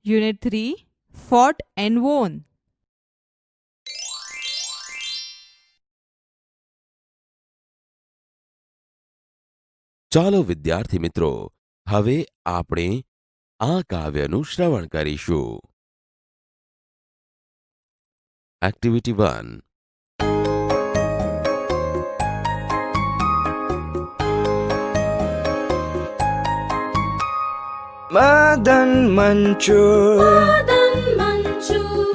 Unit 3 Fought and Won. ચાલો વિદ્યાર્થી મિત્રો, હવે આપણે આ કાવ્યનું શ્રવણ કરીશું. Activity 1. Madan Manchur,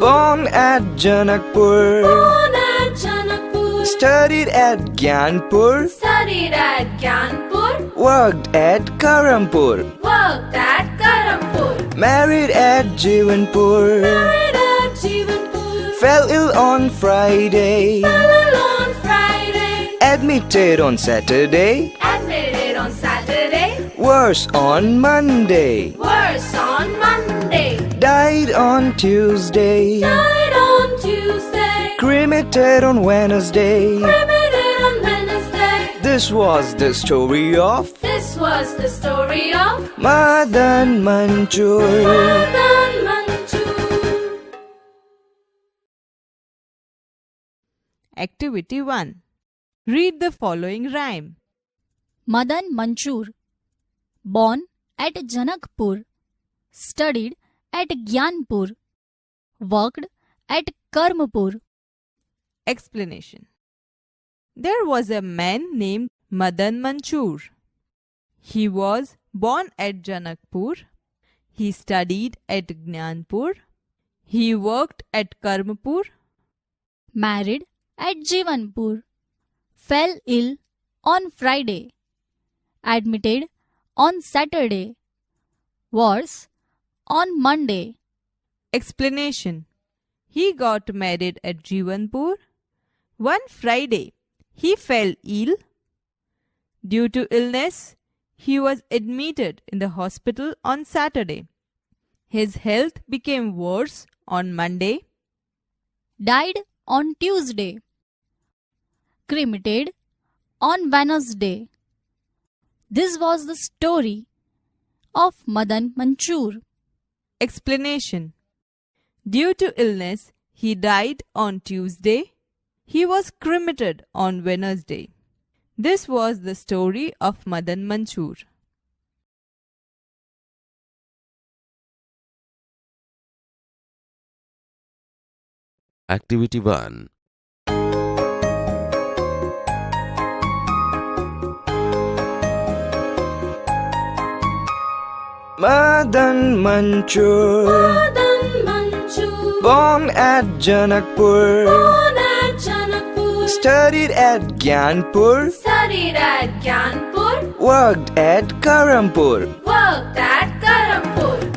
born at Janakpur, studied at Gyanpur, worked at Karampur, married at Jivanpur, fell ill on Friday, admitted on Saturday, worse on Monday, died on Tuesday, cremated on Wednesday. This was the story of Madan Manchur. Activity 1. Read the following rhyme. Madan Manchur, born at Janakpur, studied at Gyanpur, worked at Karmpur. Explanation. There was a man named Madan Manchur. He was born at Janakpur. He studied at Jnanpur. He worked at Karmpur. Married at Jivanpur, fell ill on Friday, admitted on Saturday, worse on Monday. Explanation. He got married at Jivanpur. One Friday, he fell ill. Due to illness, he was admitted in the hospital on Saturday. His health became worse on Monday. Died on Tuesday, cremated on Wednesday. This was the story of Madan Manchur. Explanation. Due to illness, he died on Tuesday. He was cremated on Wednesday. This was the story of Madan Manchur. Activity 1. Madan Manchur, born at Janakpur, studied at Gyanpur, worked at Karampur,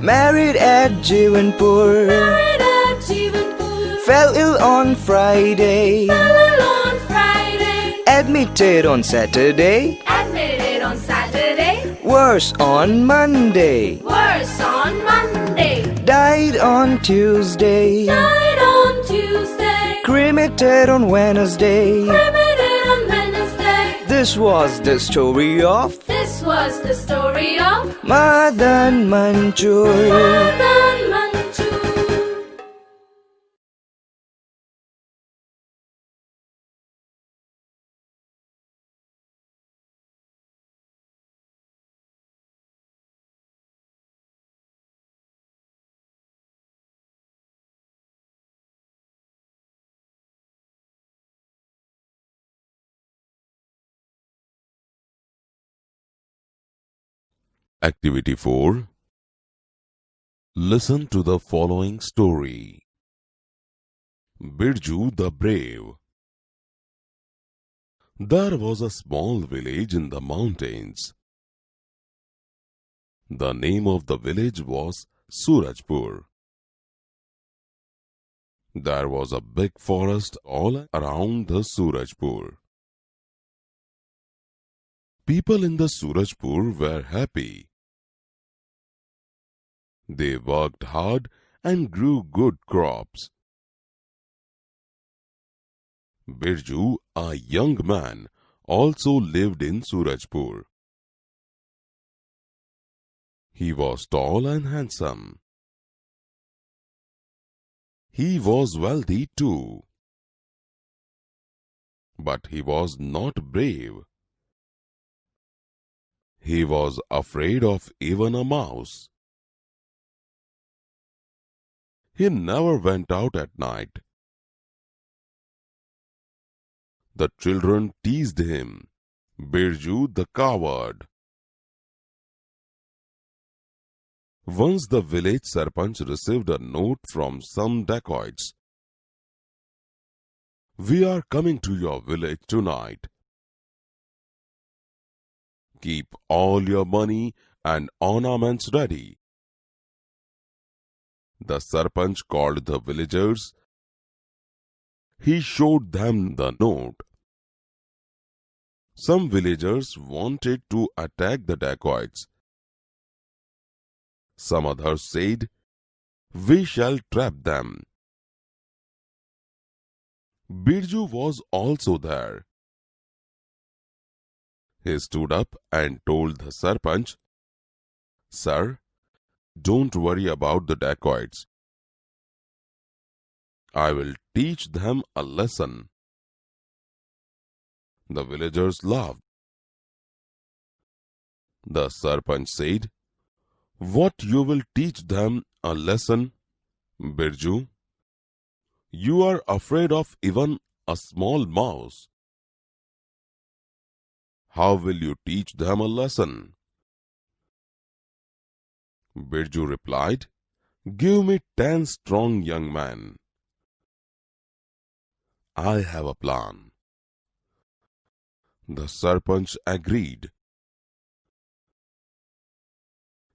married at Jivanpur, fell ill on Friday, admitted on Saturday, worse on Monday, died on Tuesday, cremated on Wednesday. This was the story of Madan Manchur. Activity 4. Listen to the following story. Birju the Brave. There was a small village in the mountains. The name of the village was Surajpur. There was a big forest all around the Surajpur. People in the Surajpur were happy. They worked hard and grew good crops. Birju, a young man, also lived in Surajpur. He was tall and handsome. He was wealthy too. But he was not brave. He was afraid of even a mouse. He never went out at night. The children teased him, Birju the coward. Once the village sarpanch received a note from some dacoits. We are coming to your village tonight. Keep all your money and ornaments ready. The sarpanch called the villagers. He showed them the note. Some villagers wanted to attack the dacoits. Some others said, we shall trap them. Birju was also there. He stood up and told the sarpanch, Sir, don't worry about the dacoits. I will teach them a lesson. The villagers laughed. The sarpanch said, what you will teach them a lesson, Birju? You are afraid of even a small mouse. How will you teach them a lesson? Birju replied, give me 10 strong young men. I have a plan. The sarpanch agreed.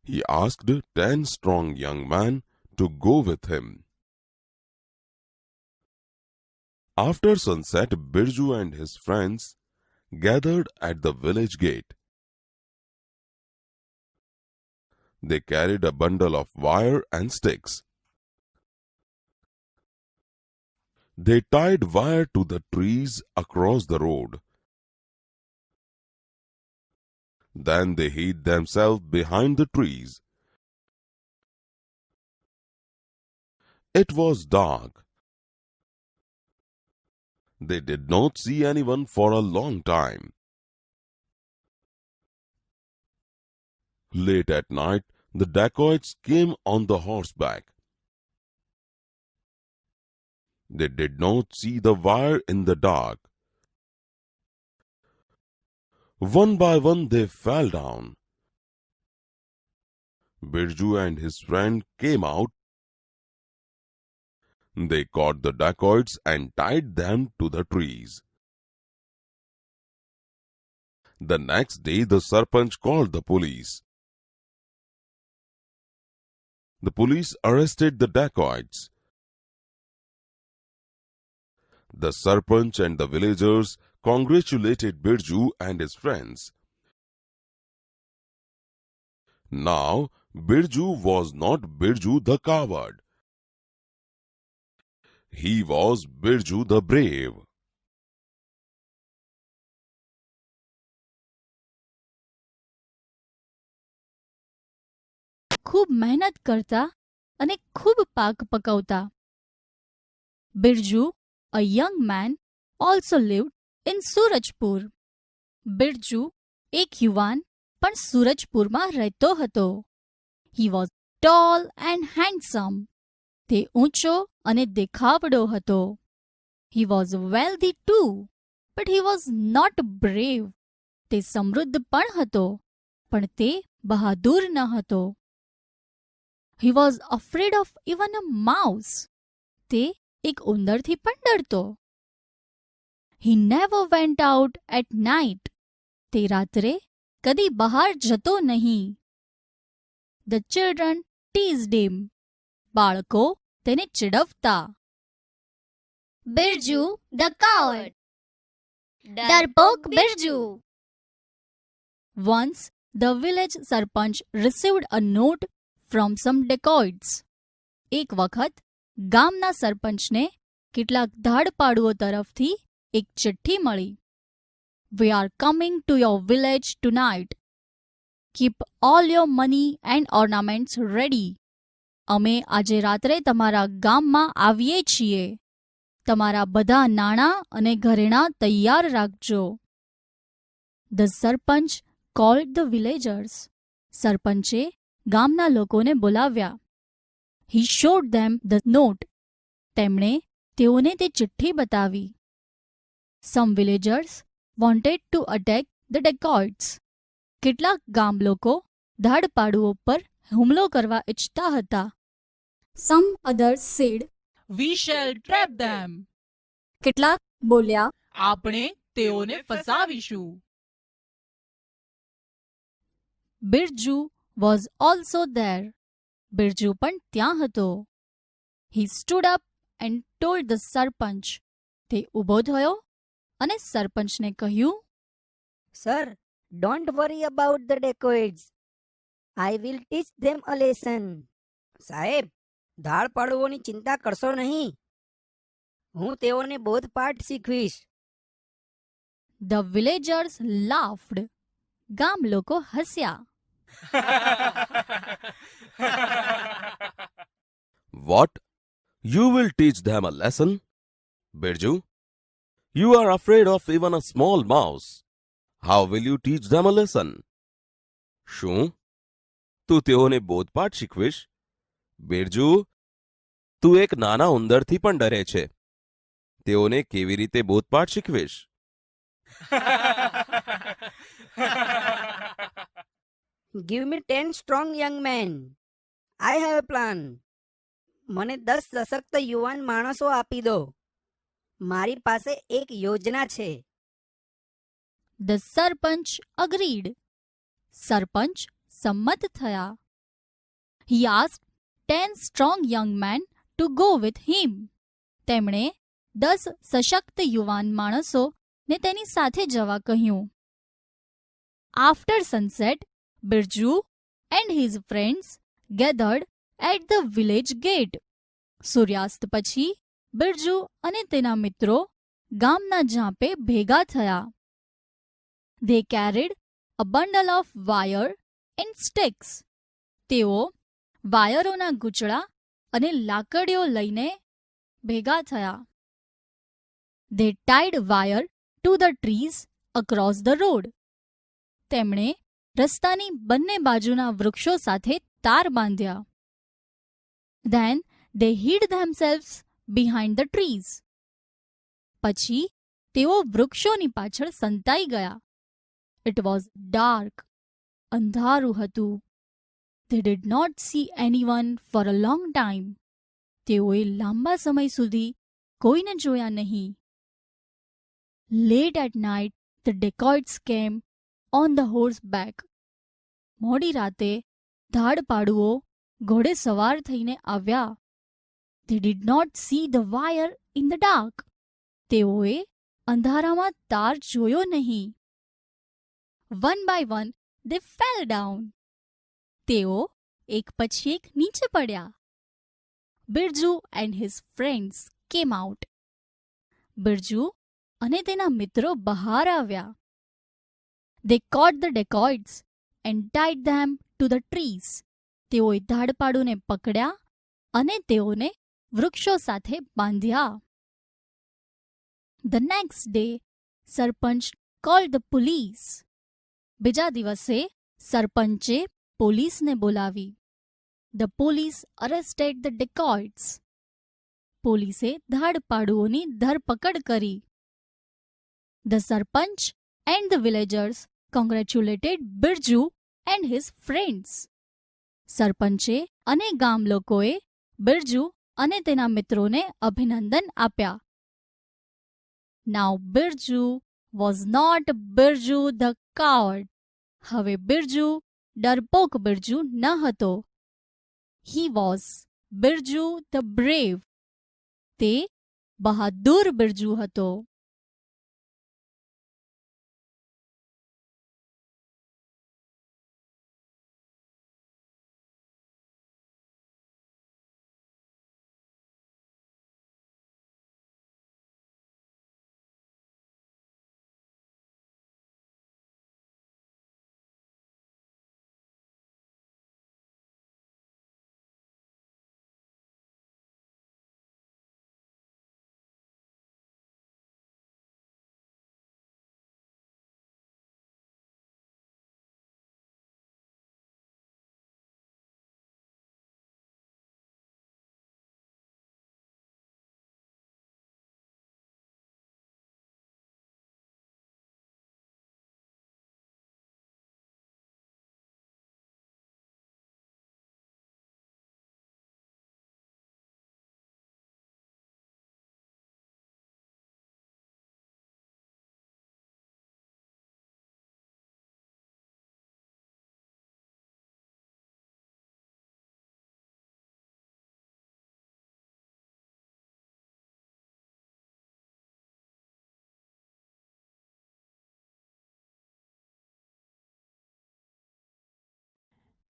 He asked 10 strong young men to go with him. After sunset, Birju and his friends gathered at the village gate. They carried a bundle of wire and sticks. They tied wire to the trees across the road. Then they hid themselves behind the trees. It was dark. They did not see anyone for a long time. Late at night, the dacoits came on the horseback. They did not see the wire in the dark. One by one they fell down. Birju and his friend came out. They caught the dacoits and tied them to the trees. The next day the sarpanch called the police. The police arrested the dacoits. The sarpanch and the villagers congratulated Birju and his friends. Now Birju was not Birju the coward. He was Birju the brave. ખૂબ મહેનત કરતા અને ખૂબ પાક પકવતા. Birju, a young man, also lived in Surajpur. Birju એક યુવાન પણ સુરજપુરમાં રહેતો હતો. He was tall and handsome. તે ઊંચો અને દેખાવડો હતો. He was wealthy too, but he was not brave. તે સમૃદ્ધ પણ હતો, પણ તે બહાદુર ન હતો. He was afraid of even a mouse. તે એક ઉંદરથી પણ ડરતો. He never went out at night. તે રાત્રે કદી બહાર જતો નહીં. The children teased him. બાળકો તેને ચિડવતા. Birju the coward. ડરપોક Birju. Once the village sarpanch received a note from some dacoits. એક વખત ગામના સરપંચને કેટલાક ધાડપાડુઓ તરફથી એક ચિઠ્ઠી મળી. We are coming to your village tonight. Keep all your money and ornaments ready. અમે આજે રાત્રે તમારા ગામમાં આવીએ છીએ. તમારા બધા નાણાં અને ઘરેણાં તૈયાર રાખજો. The sarpanch called the villagers. સરપંચે ગામના લોકોને બોલાવ્યા. He showed them the note. તેમણે તેઓને તે ચિઠ્ઠી બતાવી. Some villagers wanted to attack the dacoits. કેટલાક ગામ લોકો ધાડપાડુઓ પર હુમલો કરવા ઈચ્છતા હતા. Some others said, We shall trap them. કેટલાક બોલ્યા, આપણે તેઓને ફસાવીશું. Birju was also there. Birju પણ ત્યાં હતો. He stood up and told the sarpanch. તે ઊભો થયો અને સરપંચને કહ્યું, Sir, don't worry about the dacoits. I will teach them a lesson. સાહેબ, ધાડ પાડુઓની ચિંતા કરશો નહીં. હું તેઓને બોધપાઠ શીખવીશ. The villagers laughed. ગામ લોકો હસ્યા. What? You will teach them a lesson? Birju, you are afraid of even a small mouse. How will you teach them a lesson? શું તું તેઓને બોધપાઠ શીખવીશ? બિરજુ, તું એક નાના ઉંદરથી પણ ડરે છે. તેઓને કેવી રીતે બોધપાઠ શીખવીશ? Give me 10 strong young men. I have a plan. મને 10 સશક્ત યુવાન માણસો આપી દો. મારી પાસે એક યોજના છે. The sarpanch agreed. સરપંચ સંમત થયા. He asked 10 strong young men to go with him. તેમણે 10 સશક્ત યુવાન માણસોને તેની સાથે જવા કહ્યું. After sunset, Birju and his friends gathered at the village gate. સૂર્યાસ્ત પછી બિરજુ અને તેના મિત્રો ગામના ઝાંપે ભેગા થયા. They carried a bundle of wire and sticks. તેઓ વાયરોના ગૂંચળા અને લાકડીઓ લઈને ભેગા થયા. They tied wire to the trees across the road. તેમણે રસ્તાની બંને બાજુના વૃક્ષો સાથે તાર બાંધ્યા. Then they hid themselves behind the trees. પછી તેઓ વૃક્ષોની પાછળ સંતાઈ ગયા. It was dark. અંધારું હતું. They did not see anyone for a long time. તેઓએ લાંબા સમય સુધી કોઈને જોયા નહીં. Late at night, the dacoits came on the horseback. મોડી રાતે ધાડપાડુઓ ઘોડે સવાર થઈને આવ્યા. They did not see the wire in the dark. તેઓએ અંધારામાં તાર જોયો નહીં. One by one, they fell down. તેઓ એક પછી એક નીચે પડ્યા. Birju and his friends came out. Birju અને તેના મિત્રો બહાર આવ્યા. They caught the dacoits and tied them to the trees. તેઓએ ધાડપાડુને પકડ્યા અને તેઓને વૃક્ષો સાથે બાંધ્યા. The next day, sarpanch called the police. બીજા દિવસે સરપંચે પોલીસને બોલાવી. The police arrested the dacoits. પોલીસે ધાડપાડુઓની ધરપકડ કરી. The sarpanch and the villagers congratulated Birju and his friends. સરપંચે અને ગામ લોકોએ બિરજુ અને તેના મિત્રોને અભિનંદન આપ્યા. Now Birju was not Birju the coward. હવે બિરજુ ડરપોક બિરજુ ન હતો. He was Birju the brave. તે બહાદુર બિરજુ હતો.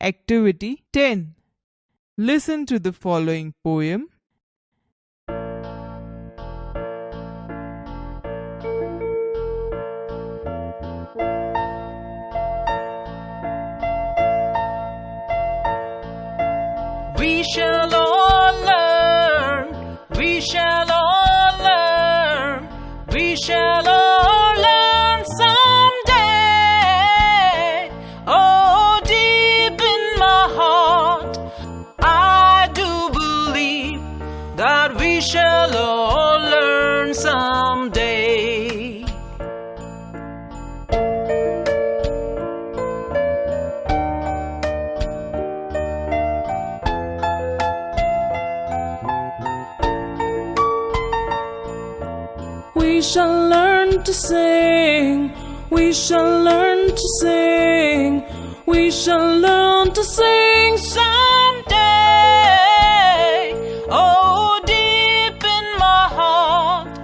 Activity 10. Listen to the following poem. We shall all learn. We shall all learn. We shall all learn someday. Oh, deep in my heart, I do believe that we shall all learn someday. We shall learn to sing. We shall learn to sing. We shall learn to sing Someday, oh, deep in my heart,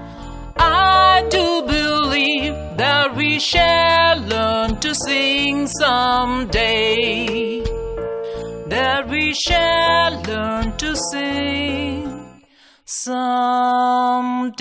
I do believe that we shall learn to sing someday. That we shall learn to sing someday.